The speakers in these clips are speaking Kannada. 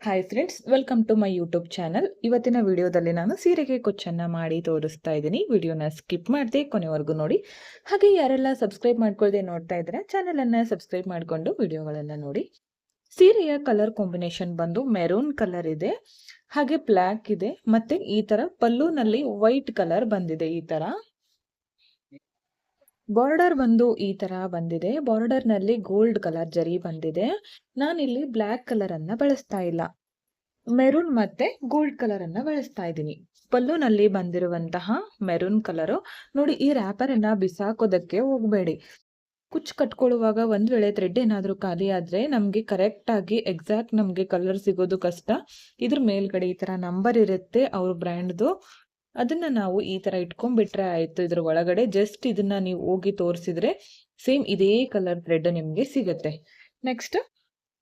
Hi friends, welcome to my YouTube channel. ಇವತ್ತಿನ ವಿಡಿಯೋದಲ್ಲಿ ನಾನು ಸೀರೆಗೆ ಕುಚ್ಚನ್ನ ಮಾಡಿ ತೋರಿಸ್ತಾ ಇದ್ದೀನಿ. ವಿಡಿಯೋನ ಸ್ಕಿಪ್ ಮಾಡದೆ ಕೊನೆವರೆಗೂ ನೋಡಿ. ಹಾಗೆ ಯಾರೆಲ್ಲ ಸಬ್ಸ್ಕ್ರೈಬ್ ಮಾಡ್ಕೊಳ್ಳದೆ ನೋಡ್ತಾ ಇದ್ರೆ ಚಾನಲನ್ನು ಸಬ್ಸ್ಕ್ರೈಬ್ ಮಾಡಿಕೊಂಡು ವಿಡಿಯೋಗಳೆಲ್ಲ ನೋಡಿ. ಸೀರೆಯ ಕಲರ್ ಕಾಂಬಿನೇಷನ್ ಬಂದು ಮೆರೂನ್ ಕಲರ್ ಇದೆ, ಹಾಗೆ ಬ್ಲ್ಯಾಕ್ ಇದೆ, ಮತ್ತೆ ಈ ತರ ಪಲ್ಲುನಲ್ಲಿ ವೈಟ್ ಕಲರ್ ಬಂದಿದೆ. ಈ ತರ ಬಾರ್ಡರ್ ಬಂದು ಈ ತರ ಬಂದಿದೆ. ಬಾರ್ಡರ್ ನಲ್ಲಿ ಗೋಲ್ಡ್ ಕಲರ್ ಜರಿ ಬಂದಿದೆ. ನಾನಿಲ್ಲಿ ಬ್ಲ್ಯಾಕ್ ಕಲರ್ ಅನ್ನ ಬಳಸ್ತಾ ಇಲ್ಲ, ಮೆರೂನ್ ಮತ್ತೆ ಗೋಲ್ಡ್ ಕಲರ್ ಅನ್ನ ಬಳಸ್ತಾ ಇದ್ದೀನಿ. ಪಲ್ಲುನಲ್ಲಿ ಬಂದಿರುವಂತಹ ಮೆರೂನ್ ಕಲರು ನೋಡಿ. ಈ ರ್ಯಾಪರ್ ಅನ್ನ ಬಿಸಾಕೋದಕ್ಕೆ ಹೋಗಬೇಡಿ. ಕುಚ್ಚು ಕಟ್ಕೊಳ್ಳುವಾಗ ಒಂದ್ ವೇಳೆ ಥ್ರೆಡ್ ಏನಾದ್ರೂ ಖಾಲಿ ಆದ್ರೆ ನಮ್ಗೆ ಕರೆಕ್ಟ್ ಆಗಿ ಎಕ್ಸಾಕ್ಟ್ ನಮ್ಗೆ ಕಲರ್ ಸಿಗೋದು ಕಷ್ಟ. ಇದ್ರ ಮೇಲ್ಗಡೆ ಈ ತರ ನಂಬರ್ ಇರುತ್ತೆ ಅವ್ರ ಬ್ರ್ಯಾಂಡ್ದು, ಅದನ್ನ ನಾವು ಈ ತರ ಇಟ್ಕೊಂಡ್ಬಿಟ್ರೆ ಆಯ್ತು. ಇದ್ರ ಒಳಗಡೆ ಜಸ್ಟ್ ಇದನ್ನ ನೀವು ಹೋಗಿ ತೋರಿಸಿದ್ರೆ ಸೇಮ್ ಇದೇ ಕಲರ್ ಥ್ರೆಡ್ ನಿಮ್ಗೆ ಸಿಗುತ್ತೆ. ನೆಕ್ಸ್ಟ್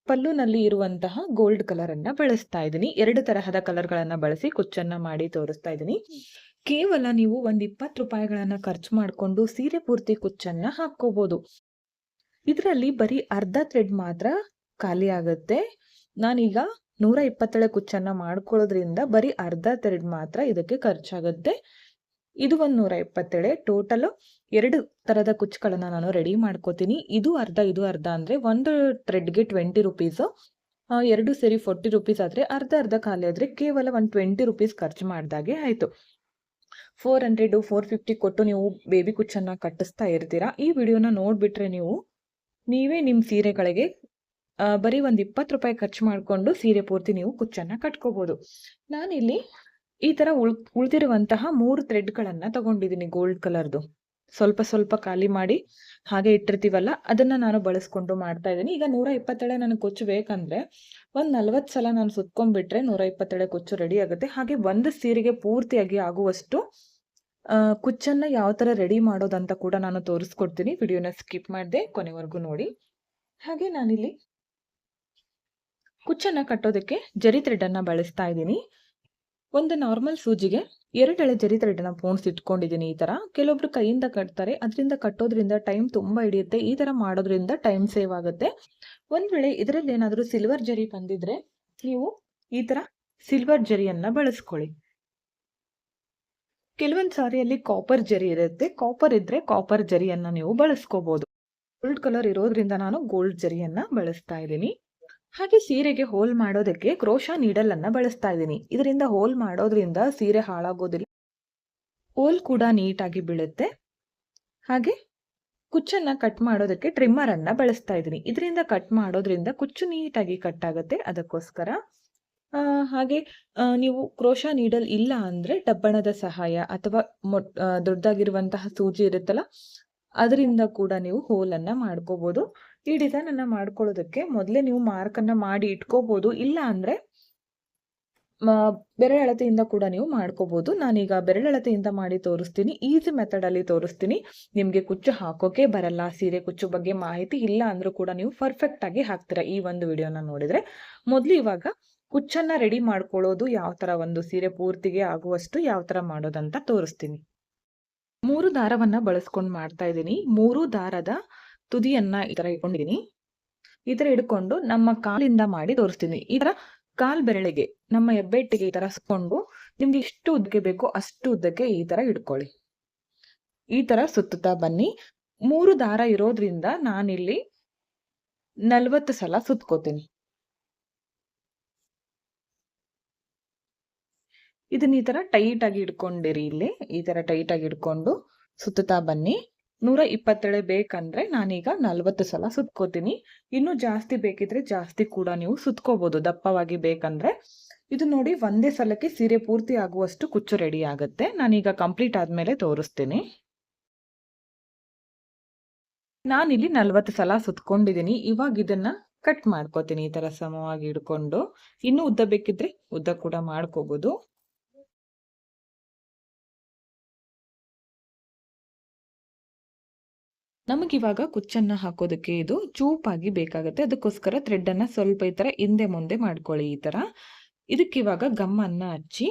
ಪಲ್ಲುನಲ್ಲಿ ಇರುವಂತಹ ಗೋಲ್ಡ್ ಕಲರ್ ಅನ್ನ ಬಳಸ್ತಾ ಇದ್ದೀನಿ. 2 ತರಹದ ಕಲರ್ ಗಳನ್ನ ಬಳಸಿ ಕುಚ್ಚನ್ನ ಮಾಡಿ ತೋರಿಸ್ತಾ ಇದ್ದೀನಿ. ಕೇವಲ ನೀವು ಒಂದ್ 20 ರೂಪಾಯಿಗಳನ್ನ ಖರ್ಚು ಮಾಡಿಕೊಂಡು ಸೀರೆ ಪೂರ್ತಿ ಕುಚ್ಚನ್ನ ಹಾಕೋಬಹುದು. ಇದರಲ್ಲಿ ಬರೀ ಅರ್ಧ ಥ್ರೆಡ್ ಮಾತ್ರ ಖಾಲಿ ಆಗುತ್ತೆ. ನಾನೀಗ 120 ಕುಚ್ಚನ್ನ ಮಾಡ್ಕೊಳ್ಳೋದ್ರಿಂದ ಬರೀ ಅರ್ಧ ಥ್ರೆಡ್ ಮಾತ್ರ ಇದಕ್ಕೆ ಖರ್ಚಾಗುತ್ತೆ. ಇದು ಒಂದು 120. ಟೋಟಲ್ 2 ತರದ ಕುಚ್ಚುಗಳನ್ನ ನಾನು ರೆಡಿ ಮಾಡ್ಕೋತೀನಿ. ಇದು ಅರ್ಧ ಅಂದ್ರೆ ಒಂದು ಥ್ರೆಡ್ಗೆ 20 ರುಪೀಸ್, 2 ಸೇರಿ 40 ರುಪೀಸ್ ಆದ್ರೆ ಅರ್ಧ ಖಾಲಿ ಆದ್ರೆ ಕೇವಲ 120 ರುಪೀಸ್ ಖರ್ಚು ಮಾಡ್ದಾಗೆ ಆಯ್ತು. 400 450 ಕೊಟ್ಟು ನೀವು ಬೇಬಿ ಕುಚ್ಚನ್ನ ಕಟ್ಟಿಸ್ತಾ ಇರ್ತೀರಾ. ಈ ವಿಡಿಯೋನ ನೋಡ್ಬಿಟ್ರೆ ನೀವೇ ನಿಮ್ ಸೀರೆಗಳಿಗೆ ಬರೀ ಒಂದ್ 20 ರೂಪಾಯಿ ಖರ್ಚು ಮಾಡ್ಕೊಂಡು ಸೀರೆ ಪೂರ್ತಿ ನೀವು ಕುಚ್ಚನ್ನ ಕಟ್ಕೋಬಹುದು. ನಾನಿಲ್ಲಿ ಈ ತರ ಉಳ್ದಿರುವಂತಹ 3 ಥ್ರೆಡ್ ಗಳನ್ನ ತಗೊಂಡಿದ್ದೀನಿ ಗೋಲ್ಡ್ ಕಲರ್ದು. ಸ್ವಲ್ಪ ಖಾಲಿ ಮಾಡಿ ಹಾಗೆ ಇಟ್ಟಿರ್ತೀವಲ್ಲ, ಅದನ್ನ ನಾನು ಬಳಸ್ಕೊಂಡು ಮಾಡ್ತಾ ಇದ್ದೀನಿ. ಈಗ 120 ನನಗೆ ಕುಚ್ಚು ಬೇಕಂದ್ರೆ ಒಂದ್ 40 ಸಲ ನಾನು ಸುತ್ಕೊಂಡ್ಬಿಟ್ರೆ 120 ಕುಚ್ಚು ರೆಡಿ ಆಗುತ್ತೆ. ಹಾಗೆ ಒಂದು ಸೀರೆಗೆ ಪೂರ್ತಿಯಾಗಿ ಆಗುವಷ್ಟು ಕುಚ್ಚನ್ನ ಯಾವ ತರ ರೆಡಿ ಮಾಡೋದಂತ ಕೂಡ ನಾನು ತೋರಿಸ್ಕೊಡ್ತೀನಿ. ವಿಡಿಯೋನ ಸ್ಕಿಪ್ ಮಾಡದೆ ಕೊನೆವರೆಗೂ ನೋಡಿ. ಹಾಗೆ ನಾನಿಲ್ಲಿ ಕುಚ್ಚನ್ನ ಕಟ್ಟೋದಕ್ಕೆ ಜರಿ ಥ್ರೆಡ್ ಅನ್ನ ಬಳಸ್ತಾ ಇದ್ದೀನಿ. ಒಂದು ನಾರ್ಮಲ್ ಸೂಜಿಗೆ 2 ಎಳೆ ಜರಿ ಥ್ರೆಡ್ ಅನ್ನ ಪೋಣಿಸಿ ಇಟ್ಕೊಂಡಿದ್ದೀನಿ. ಈ ತರ ಕೆಲವೊಬ್ರು ಕೈಯಿಂದ ಕಟ್ತಾರೆ, ಅದರಿಂದ ಕಟ್ಟೋದ್ರಿಂದ ಟೈಮ್ ತುಂಬಾ ಹಿಡಿಯುತ್ತೆ. ಈ ತರ ಮಾಡೋದ್ರಿಂದ ಟೈಮ್ ಸೇವ್ ಆಗುತ್ತೆ. ಒಂದ್ ವೇಳೆ ಇದರಲ್ಲಿ ಏನಾದ್ರೂ ಸಿಲ್ವರ್ ಜರಿ ಬಂದಿದ್ರೆ ನೀವು ಈ ತರ ಸಿಲ್ವರ್ ಜರಿಯನ್ನ ಬಳಸ್ಕೊಳ್ಳಿ. ಕೆಲವೊಂದ್ ಸಾರಿಯಲ್ಲಿ ಕಾಪರ್ ಜರಿ ಇರುತ್ತೆ, ಕಾಪರ್ ಇದ್ರೆ ಕಾಪರ್ ಜರಿಯನ್ನ ನೀವು ಬಳಸ್ಕೋಬಹುದು. ಗೋಲ್ಡ್ ಕಲರ್ ಇರೋದ್ರಿಂದ ನಾನು ಗೋಲ್ಡ್ ಜರಿಯನ್ನ ಬಳಸ್ತಾ ಇದ್ದೀನಿ. ಹಾಗೆ ಸೀರೆಗೆ ಹೋಲ್ ಮಾಡೋದಕ್ಕೆ ಕ್ರೋಶಾ ನೀಡಲ್ ಅನ್ನ ಬಳಸ್ತಾ ಇದ್ದೀನಿ. ಇದರಿಂದ ಹೋಲ್ ಮಾಡೋದ್ರಿಂದ ಸೀರೆ ಹಾಳಾಗೋದಿಲ್ಲ, ಹೋಲ್ ಕೂಡ ನೀಟಾಗಿ ಬೀಳುತ್ತೆ. ಹಾಗೆ ಕುಚ್ಚನ್ನ ಕಟ್ ಮಾಡೋದಕ್ಕೆ ಟ್ರಿಮ್ಮರ್ ಅನ್ನ ಬಳಸ್ತಾ ಇದ್ದೀನಿ. ಇದರಿಂದ ಕಟ್ ಮಾಡೋದ್ರಿಂದ ಕುಚ್ಚು ನೀಟಾಗಿ ಕಟ್ ಆಗುತ್ತೆ, ಅದಕ್ಕೋಸ್ಕರ. ಹಾಗೆ ನೀವು ಕ್ರೋಶಾ ನೀಡಲ್ ಇಲ್ಲ ಅಂದ್ರೆ ಡಬ್ಬಣದ ಸಹಾಯ ಅಥವಾ ದೊಡ್ಡದಾಗಿರುವಂತಹ ಸೂಜಿ ಇರುತ್ತಲ್ಲ, ಅದರಿಂದ ಕೂಡ ನೀವು ಹೋಲ್ ಅನ್ನ ಮಾಡ್ಕೋಬಹುದು. ಈ ಡಿಸೈನ್ ಅನ್ನ ಮಾಡ್ಕೊಳ್ಳೋದಕ್ಕೆ ಮೊದಲೇ ನೀವು ಮಾರ್ಕ್ ಅನ್ನ ಮಾಡಿ ಇಟ್ಕೋಬಹುದು, ಇಲ್ಲ ಅಂದ್ರೆ ಬೆರಳಳತೆಯಿಂದ ಕೂಡ ನೀವು ಮಾಡ್ಕೋಬಹುದು. ನಾನೀಗ ಬೆರಳಳತೆಯಿಂದ ಮಾಡಿ ತೋರಿಸ್ತೀನಿ, ಈಸಿ ಮೆಥಡ್ ಅಲ್ಲಿ ತೋರಿಸ್ತೀನಿ. ನಿಮ್ಗೆ ಕುಚ್ಚು ಹಾಕೋಕೆ ಬರಲ್ಲ, ಸೀರೆ ಕುಚ್ಚು ಬಗ್ಗೆ ಮಾಹಿತಿ ಇಲ್ಲ ಅಂದ್ರೂ ಕೂಡ ನೀವು ಪರ್ಫೆಕ್ಟ್ ಆಗಿ ಹಾಕ್ತೀರಾ ಈ ಒಂದು ವಿಡಿಯೋನ ನೋಡಿದ್ರೆ. ಮೊದಲು ಇವಾಗ ಕುಚ್ಚನ್ನ ರೆಡಿ ಮಾಡ್ಕೊಳ್ಳೋದು ಯಾವ ತರ, ಒಂದು ಸೀರೆ ಪೂರ್ತಿಗೆ ಆಗುವಷ್ಟು ಯಾವ ತರ ಮಾಡೋದಂತ ತೋರಿಸ್ತೀನಿ. 3 ದಾರವನ್ನ ಬಳಸ್ಕೊಂಡು ಮಾಡ್ತಾ ಇದ್ದೀನಿ. 3 ದಾರದ ತುದಿಯನ್ನ ಈ ತರ ಇಟ್ಕೊಂಡಿದ್ದೀನಿ. ಈ ತರ ಹಿಡ್ಕೊಂಡು ನಮ್ಮ ಕಾಲಿಂದ ಮಾಡಿ ತೋರಿಸ್ತೀನಿ. ಈ ತರ ಕಾಲ್ ಬೆರಳಿಗೆ ನಮ್ಮ ಹೆಬ್ಬೆಟ್ಟಿಗೆ ಈ ತರ ಸುತ್ಕೊಂಡು ನಿಮ್ಗೆ ಎಷ್ಟು ಉದ್ದಕ್ಕೆ ಬೇಕೋ ಅಷ್ಟು ಉದ್ದಕ್ಕೆ ಈ ತರ ಹಿಡ್ಕೊಳ್ಳಿ. ಈ ತರ ಸುತ್ತುತ್ತಾ ಬನ್ನಿ. 3 ದಾರ ಇರೋದ್ರಿಂದ ನಾನಿಲ್ಲಿ 40 ಸಲ ಸುತ್ಕೋತೀನಿ. ಇದನ್ನ ಈ ತರ ಟೈಟ್ ಆಗಿ ಇಟ್ಕೊಂಡಿರಿ. ಇಲ್ಲಿ ಈ ತರ ಟೈಟ್ ಆಗಿ ಇಟ್ಕೊಂಡು ಸುತ್ತುತ್ತಾ ಬನ್ನಿ. 120 ಬೇಕಂದ್ರೆ ನಾನೀಗ 40 ಸಲ ಸುತ್ಕೋತೀನಿ. ಇನ್ನು ಜಾಸ್ತಿ ಬೇಕಿದ್ರೆ ಜಾಸ್ತಿ ಕೂಡ ನೀವು ಸುತ್ಕೋಬಹುದು, ದಪ್ಪವಾಗಿ ಬೇಕಂದ್ರೆ. ಇದು ನೋಡಿ, ಒಂದೇ ಸಲಕ್ಕೆ ಸೀರೆ ಪೂರ್ತಿ ಆಗುವಷ್ಟು ಕುಚ್ಚು ರೆಡಿ ಆಗುತ್ತೆ. ನಾನೀಗ ಕಂಪ್ಲೀಟ್ ಆದ್ಮೇಲೆ ತೋರಿಸ್ತೀನಿ. ನಾನಿಲ್ಲಿ 40 ಸಲ ಸುತ್ಕೊಂಡಿದ್ದೀನಿ. ಇವಾಗ ಇದನ್ನ ಕಟ್ ಮಾಡ್ಕೋತೀನಿ ಈ ತರ ಸಮವಾಗಿ ಹಿಡ್ಕೊಂಡು. ಇನ್ನು ಉದ್ದ ಬೇಕಿದ್ರೆ ಉದ್ದ ಕೂಡ ಮಾಡ್ಕೋಬಹುದು. ನಮಗಿವಾಗ ಕುಚ್ಚನ್ನ ಹಾಕೋದಕ್ಕೆ ಇದು ಚೂಪಾಗಿ ಬೇಕಾಗುತ್ತೆ, ಅದಕ್ಕೋಸ್ಕರ ಥ್ರೆಡ್ ಅನ್ನ ಸ್ವಲ್ಪ ಈ ತರ ಹಿಂದೆ ಮುಂದೆ ಮಾಡ್ಕೊಳ್ಳಿ. ಈ ತರ ಇದಕ್ಕಿವಾಗ ಗಮ್ಮನ್ನ ಹಚ್ಚಿ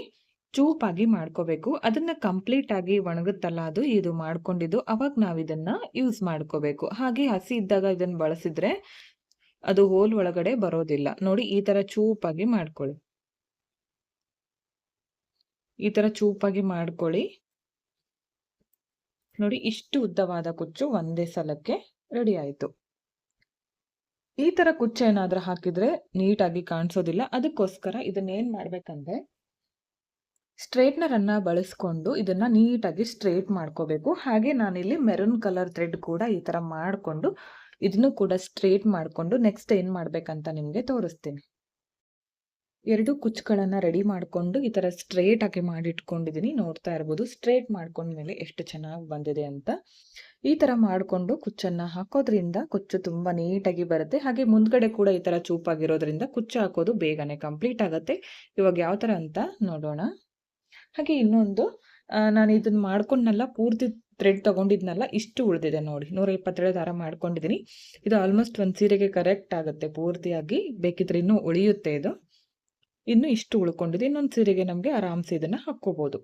ಚೂಪಾಗಿ ಮಾಡ್ಕೋಬೇಕು. ಅದನ್ನ ಕಂಪ್ಲೀಟ್ ಆಗಿ ಒಣಗುತ್ತಲ್ಲ ಅದು, ಇದು ಮಾಡ್ಕೊಂಡಿದ್ದು, ಅವಾಗ ನಾವ್ ಇದನ್ನ ಯೂಸ್ ಮಾಡ್ಕೋಬೇಕು. ಹಾಗೆ ಹಸಿ ಇದ್ದಾಗ ಇದನ್ನ ಬಳಸಿದ್ರೆ ಅದು ಹೋಲ್ ಒಳಗಡೆ ಬರೋದಿಲ್ಲ. ನೋಡಿ ಈ ತರ ಚೂಪಾಗಿ ಮಾಡ್ಕೊಳ್ಳಿ. ಈ ತರ ಚೂಪಾಗಿ ಮಾಡ್ಕೊಳ್ಳಿ. ನೋಡಿ ಇಷ್ಟು ಉದ್ದವಾದ ಕುಚ್ಚು ಒಂದೇ ಸಲಕ್ಕೆ ರೆಡಿ ಆಯ್ತು. ಈ ತರ ಕುಚ್ಚು ಏನಾದ್ರೂ ಹಾಕಿದ್ರೆ ನೀಟಾಗಿ ಕಾಣಿಸೋದಿಲ್ಲ. ಅದಕ್ಕೋಸ್ಕರ ಇದನ್ನೇನ್ ಮಾಡ್ಬೇಕಂದ್ರೆ ಸ್ಟ್ರೇಟ್ನರ್ ಅನ್ನ ಬಳಸ್ಕೊಂಡು ಇದನ್ನ ನೀಟಾಗಿ ಸ್ಟ್ರೇಟ್ ಮಾಡ್ಕೋಬೇಕು. ಹಾಗೆ ನಾನಿಲ್ಲಿ ಮೆರೂನ್ ಕಲರ್ ಥ್ರೆಡ್ ಕೂಡ ಈ ತರ ಮಾಡ್ಕೊಂಡು ಇದನ್ನು ಕೂಡ ಸ್ಟ್ರೇಟ್ ಮಾಡ್ಕೊಂಡು ನೆಕ್ಸ್ಟ್ ಏನ್ ಮಾಡ್ಬೇಕಂತ ನಿಮ್ಗೆ ತೋರಿಸ್ತೀನಿ. 2 ಕುಚ್ಚುಗಳನ್ನ ರೆಡಿ ಮಾಡ್ಕೊಂಡು ಈ ತರ ಸ್ಟ್ರೇಟ್ ಆಗಿ ಮಾಡಿಟ್ಕೊಂಡಿದೀನಿ. ನೋಡ್ತಾ ಇರ್ಬೋದು ಸ್ಟ್ರೇಟ್ ಮಾಡ್ಕೊಂಡ್ಮೇಲೆ ಎಷ್ಟು ಚೆನ್ನಾಗಿ ಬಂದಿದೆ ಅಂತ. ಈ ತರ ಮಾಡ್ಕೊಂಡು ಕುಚ್ಚನ್ನ ಹಾಕೋದ್ರಿಂದ ಕುಚ್ಚು ತುಂಬಾ ನೀಟಾಗಿ ಬರುತ್ತೆ. ಹಾಗೆ ಮುಂದ್ಗಡೆ ಕೂಡ ಈ ತರ ಚೂಪಾಗಿರೋದ್ರಿಂದ ಕುಚ್ಚು ಹಾಕೋದು ಬೇಗನೆ ಕಂಪ್ಲೀಟ್ ಆಗುತ್ತೆ. ಇವಾಗ ಯಾವ ತರ ಅಂತ ನೋಡೋಣ. ಹಾಗೆ ಇನ್ನೊಂದು ನಾನು ಇದನ್ನ ಮಾಡ್ಕೊಂಡ್ನಲ್ಲ, ಪೂರ್ತಿ ಥ್ರೆಡ್ ತಗೊಂಡಿದ್ನಲ್ಲ, ಇಷ್ಟು ಉಳಿದಿದೆ ನೋಡಿ. 127 ದಾರ ಮಾಡ್ಕೊಂಡಿದ್ದೀನಿ. ಇದು ಆಲ್ಮೋಸ್ಟ್ ಒಂದು ಸೀರೆಗೆ ಕರೆಕ್ಟ್ ಆಗುತ್ತೆ ಪೂರ್ತಿಯಾಗಿ. ಬೇಕಿದ್ರೆ ಇನ್ನೂ ಉಳಿಯುತ್ತೆ ಇದು. ಇನ್ನು ಇಷ್ಟು ಉಳ್ಕೊಂಡಿದೆ. ಇನ್ನೊಂದು ಸೀರೆಗೆ ನಮ್ಗೆ ಆರಾಮ್ಸೆ ಇದನ್ನ ಹಾಕೋಬಹುದು.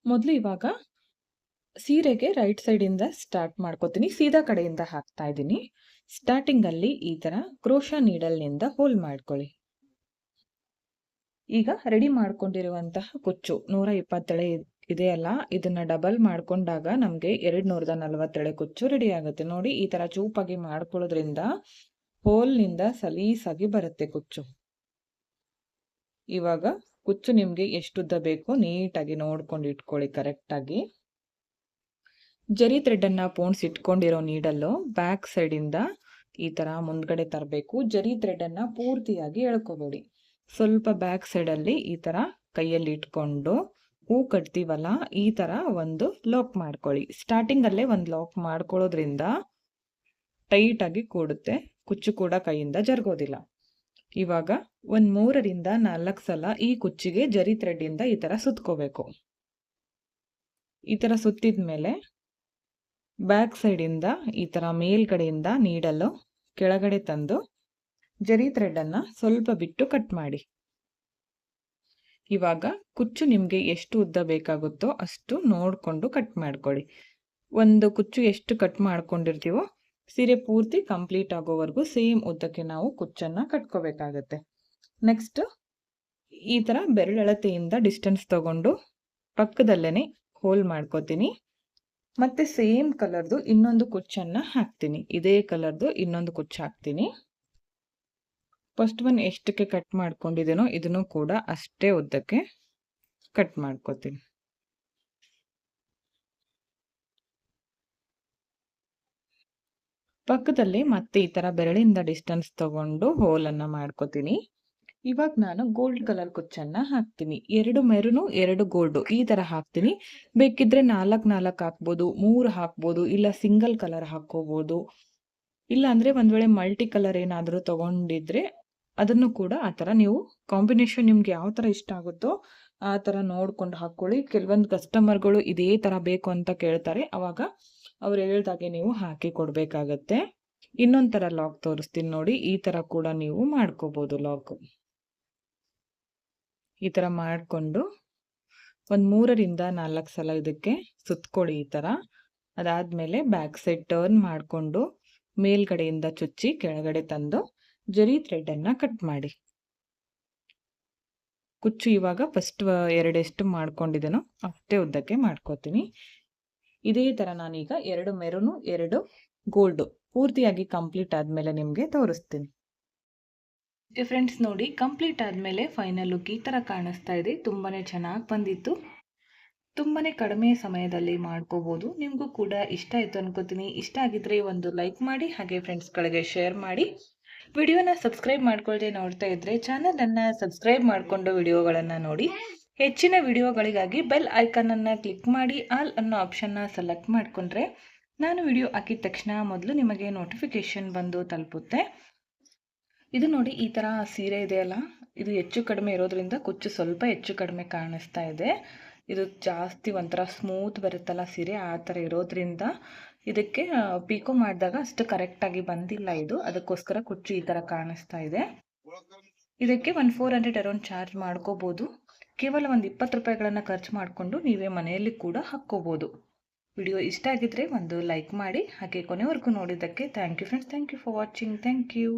ಮೊದಲು ಇವಾಗ ಸೀರೆಗೆ ರೈಟ್ ಸೈಡ್ ಇಂದ ಸ್ಟಾರ್ಟ್ ಮಾಡ್ಕೋತೀನಿ. ಸೀದಾ ಕಡೆಯಿಂದ ಹಾಕ್ತಾ ಇದ್ದೀನಿ. ಸ್ಟಾರ್ಟಿಂಗ್ ಅಲ್ಲಿ ಈ ತರ ಕ್ರೋಶಾ ನೀಡಲ್ ನಿಂದ ಹೋಲ್ ಮಾಡ್ಕೊಳ್ಳಿ. ಈಗ ರೆಡಿ ಮಾಡ್ಕೊಂಡಿರುವಂತಹ ಕುಚ್ಚು 127 ಇದೆಯಲ್ಲ, ಇದನ್ನ ಡಬಲ್ ಮಾಡ್ಕೊಂಡಾಗ ನಮ್ಗೆ 247 ಕುಚ್ಚು ರೆಡಿ ಆಗುತ್ತೆ. ನೋಡಿ ಈ ತರ ಚೂಪಾಗಿ ಮಾಡ್ಕೊಳ್ಳೋದ್ರಿಂದ ಹೋಲ್ ನಿಂದ ಸಲೀಸಾಗಿ ಬರುತ್ತೆ ಕುಚ್ಚು. ಇವಾಗ ಕುಚ್ಚು ನಿಮ್ಗೆ ಎಷ್ಟುದ್ದ ಬೇಕೋ ನೀಟಾಗಿ ನೋಡ್ಕೊಂಡು ಇಟ್ಕೊಳ್ಳಿ ಕರೆಕ್ಟ್ ಆಗಿ. ಜರಿ ಥ್ರೆಡ್ ಅನ್ನ ಪೋಣಿಸಿ ಇಟ್ಕೊಂಡಿರೋ ನೀಡಲ್ಲು ಬ್ಯಾಕ್ ಸೈಡ್ ಇಂದ ಈ ತರ ಮುಂದ್ಗಡೆ ತರಬೇಕು. ಜರಿ ಥ್ರೆಡ್ ಅನ್ನ ಪೂರ್ತಿಯಾಗಿ ಎಳ್ಕೋಬೇಡಿ. ಸ್ವಲ್ಪ ಬ್ಯಾಕ್ ಸೈಡ್ ಅಲ್ಲಿ ಈ ತರ ಕೈಯಲ್ಲಿ ಇಟ್ಕೊಂಡು ಹೂ ಕಟ್ತೀವಲ್ಲ, ಈ ತರ ಒಂದು ಲಾಕ್ ಮಾಡ್ಕೊಳ್ಳಿ. ಸ್ಟಾರ್ಟಿಂಗ್ ಅಲ್ಲೇ ಒಂದು ಲಾಕ್ ಮಾಡ್ಕೊಳ್ಳೋದ್ರಿಂದ ಟೈಟ್ ಆಗಿ ಕೂಡುತ್ತೆ. ಕುಚ್ಚು ಕೂಡ ಕೈಯಿಂದ ಜರುಗೋದಿಲ್ಲ. ಇವಾಗ 3 ರಿಂದ 4 ಸಲ ಈ ಕುಚ್ಚಿಗೆ ಜರಿ ಥ್ರೆಡ್ ಇಂದ ಈ ತರ ಸುತ್ಕೋಬೇಕು. ಈ ತರ ಸುತ್ತಿದ್ಮೇಲೆ ಬ್ಯಾಕ್ ಸೈಡ್ ಇಂದ ಈ ತರ ಮೇಲ್ಗಡೆಯಿಂದ ನೀಡಲು ಕೆಳಗಡೆ ತಂದು ಜರಿ ಥ್ರೆಡ್ ಅನ್ನ ಸ್ವಲ್ಪ ಬಿಟ್ಟು ಕಟ್ ಮಾಡಿ. ಇವಾಗ ಕುಚ್ಚು ನಿಮ್ಗೆ ಎಷ್ಟು ಉದ್ದ ಬೇಕಾಗುತ್ತೋ ಅಷ್ಟು ನೋಡ್ಕೊಂಡು ಕಟ್ ಮಾಡ್ಕೊಳ್ಳಿ. ಒಂದು ಕುಚ್ಚು ಎಷ್ಟು ಕಟ್ ಮಾಡ್ಕೊಂಡಿರ್ತೀವೋ ಸೀರೆ ಪೂರ್ತಿ ಕಂಪ್ಲೀಟ್ ಆಗೋವರೆಗೂ ಸೇಮ್ ಉದ್ದಕ್ಕೆ ನಾವು ಕುಚ್ಚನ್ನ ಕಟ್ಕೋಬೇಕಾಗತ್ತೆ. ನೆಕ್ಸ್ಟ್ ಈ ತರ ಬೆರಳಳತೆಯಿಂದ ಡಿಸ್ಟೆನ್ಸ್ ತಗೊಂಡು ಪಕ್ಕದಲ್ಲೇನೆ ಹೋಲ್ ಮಾಡ್ಕೋತೀನಿ. ಮತ್ತೆ ಸೇಮ್ ಕಲರ್ದು ಇನ್ನೊಂದು ಕುಚ್ಚನ್ನ ಹಾಕ್ತೀನಿ. ಇದೇ ಕಲರ್ದು ಇನ್ನೊಂದು ಕುಚ್ಚು ಹಾಕ್ತೀನಿ. ಫಸ್ಟ್ ಒನ್ ಎಷ್ಟಕ್ಕೆ ಕಟ್ ಮಾಡ್ಕೊಂಡಿದ್ದೇನೋ ಇದನ್ನು ಕೂಡ ಅಷ್ಟೇ ಉದ್ದಕ್ಕೆ ಕಟ್ ಮಾಡ್ಕೋತೀನಿ. ಪಕ್ಕದಲ್ಲಿ ಮತ್ತೆ ಈ ತರ ಬೆರಳಿಂದ ಡಿಸ್ಟೆನ್ಸ್ ತಗೊಂಡು ಹೋಲ್ ಅನ್ನ ಮಾಡ್ಕೋತೀನಿ. ಇವಾಗ ನಾನು ಗೋಲ್ಡ್ ಕಲರ್ ಕುಚ್ಚನ್ನ ಹಾಕ್ತೀನಿ. 2 ಮೆರೂನು 2 ಗೋಲ್ಡ್ ಈ ತರ ಹಾಕ್ತೀನಿ. ಬೇಕಿದ್ರೆ 4 ಹಾಕ್ಬೋದು, 3 ಹಾಕ್ಬೋದು, ಇಲ್ಲ ಸಿಂಗಲ್ ಕಲರ್ ಹಾಕೋಬಹುದು. ಇಲ್ಲ ಅಂದ್ರೆ ಒಂದ್ ವೇಳೆ ಮಲ್ಟಿ ಕಲರ್ ಏನಾದ್ರೂ ತಗೊಂಡಿದ್ರೆ ಅದನ್ನು ಕೂಡ ಆ ತರ ನೀವು ಕಾಂಬಿನೇಷನ್ ನಿಮ್ಗೆ ಯಾವ ತರ ಇಷ್ಟ ಆಗುತ್ತೋ ಆ ತರ ನೋಡ್ಕೊಂಡು ಹಾಕೊಳ್ಳಿ. ಕೆಲವೊಂದು ಕಸ್ಟಮರ್ಗಳು ಇದೇ ತರ ಬೇಕು ಅಂತ ಕೇಳ್ತಾರೆ. ಅವಾಗ ಅವ್ರು ಹೇಳ್ದಾಗೆ ನೀವು ಹಾಕಿ ಕೊಡ್ಬೇಕಾಗತ್ತೆ. ಇನ್ನೊಂದ್ ತರ ಲಾಕ್ ತೋರಿಸ್ತೀನಿ ನೋಡಿ. ಈ ತರ ಕೂಡ ನೀವು ಮಾಡ್ಕೋಬಹುದು ಲಾಕ್. ಈ ತರ ಮಾಡ್ಕೊಂಡು 3 ರಿಂದ 4 ಸಲ ಇದಕ್ಕೆ ಸುತ್ಕೊಳ್ಳಿ ಈ ತರ. ಅದಾದ್ಮೇಲೆ ಬ್ಯಾಕ್ ಸೈಡ್ ಟರ್ನ್ ಮಾಡ್ಕೊಂಡು ಮೇಲ್ಗಡೆಯಿಂದ ಚುಚ್ಚಿ ಕೆಳಗಡೆ ತಂದು ಜರಿ ಥ್ರೆಡ್ ಅನ್ನ ಕಟ್ ಮಾಡಿ. ಕುಚ್ಚು ಇವಾಗ ಫಸ್ಟ್ 2 ಎಷ್ಟು ಮಾಡ್ಕೊಂಡಿದ್ದೇನೋ ಅಷ್ಟೇ ಉದ್ದಕ್ಕೆ ಮಾಡ್ಕೋತೀನಿ. ಇದೇ ತರ ನಾನೀಗ 2 ಮೆರೂನು 2 ಗೋಲ್ಡ್ ಪೂರ್ತಿಯಾಗಿ ಕಂಪ್ಲೀಟ್ ಆದ್ಮೇಲೆ ನಿಮ್ಗೆ ತೋರಿಸ್ತೀನಿ. ಫ್ರೆಂಡ್ಸ್ ನೋಡಿ ಕಂಪ್ಲೀಟ್ ಆದ್ಮೇಲೆ ಫೈನಲ್ ಲುಕ್ ಈ ತರ ಕಾಣಿಸ್ತಾ ಇದೆ. ತುಂಬಾನೇ ಚೆನ್ನಾಗಿ ಬಂದಿತ್ತು. ತುಂಬಾನೇ ಕಡಿಮೆ ಸಮಯದಲ್ಲಿ ಮಾಡ್ಕೋಬಹುದು. ನಿಮ್ಗೂ ಕೂಡ ಇಷ್ಟ ಆಯ್ತು ಅನ್ಕೋತೀನಿ. ಇಷ್ಟ ಆಗಿದ್ರೆ ಒಂದು ಲೈಕ್ ಮಾಡಿ, ಹಾಗೆ ಫ್ರೆಂಡ್ಸ್ ಗಳಿಗೆ ಶೇರ್ ಮಾಡಿ. ವಿಡಿಯೋನ ಸಬ್ಸ್ಕ್ರೈಬ್ ಮಾಡ್ಕೊಳ್ಳದೆ ನೋಡ್ತಾ ಇದ್ರೆ ಚಾನೆಲ್ ಅನ್ನ ಸಬ್ಸ್ಕ್ರೈಬ್ ಮಾಡ್ಕೊಂಡು ವಿಡಿಯೋಗಳನ್ನ ನೋಡಿ. ಹೆಚ್ಚಿನ ವಿಡಿಯೋಗಳಿಗಾಗಿ ಬೆಲ್ ಐಕಾನ್ ಅನ್ನ ಕ್ಲಿಕ್ ಮಾಡಿ ಆಲ್ ಅನ್ನೋ ಆಪ್ಷನ್ನ ಸೆಲೆಕ್ಟ್ ಮಾಡ್ಕೊಂಡ್ರೆ ನಾನು ವಿಡಿಯೋ ಹಾಕಿದ ತಕ್ಷಣ ಮೊದಲು ನಿಮಗೆ ನೋಟಿಫಿಕೇಶನ್ ಬಂದು ತಲುಪುತ್ತೆ. ಇದು ನೋಡಿ ಈ ತರ ಸೀರೆ ಇದೆಯಲ್ಲ, ಇದು ಹೆಚ್ಚು ಕಡಿಮೆ ಇರೋದ್ರಿಂದ ಕುಚ್ಚು ಸ್ವಲ್ಪ ಹೆಚ್ಚು ಕಡಿಮೆ ಕಾಣಿಸ್ತಾ ಇದೆ. ಇದು ಜಾಸ್ತಿ ಒಂಥರ ಸ್ಮೂತ್ ಬರುತ್ತಲ್ಲ ಸೀರೆ, ಆ ತರ ಇರೋದ್ರಿಂದ ಇದಕ್ಕೆ ಪಿಕೋ ಮಾಡಿದಾಗ ಅಷ್ಟು ಕರೆಕ್ಟ್ ಆಗಿ ಬಂದಿಲ್ಲ ಇದು. ಅದಕ್ಕೋಸ್ಕರ ಕುಚ್ಚು ಈ ತರ ಕಾಣಿಸ್ತಾ ಇದೆ. ಇದಕ್ಕೆ 400 ಅರೌಂಡ್ ಚಾರ್ಜ್ ಮಾಡ್ಕೋಬಹುದು. ಕೇವಲ ಒಂದು 20 ರೂಪಾಯಿಗಳನ್ನ ಖರ್ಚು ಮಾಡಿಕೊಂಡು ನೀವೇ ಮನೆಯಲ್ಲಿ ಕೂಡ ಹಾಕ್ಕೋಬಹುದು. ವಿಡಿಯೋ ಇಷ್ಟ ಆಗಿದ್ರೆ ಒಂದು ಲೈಕ್ ಮಾಡಿ, ಹಾಗೆ ಕೊನೆವರೆಗೂ ನೋಡಿದ್ದಕ್ಕೆ thank you friends. Thank you for watching. Thank you.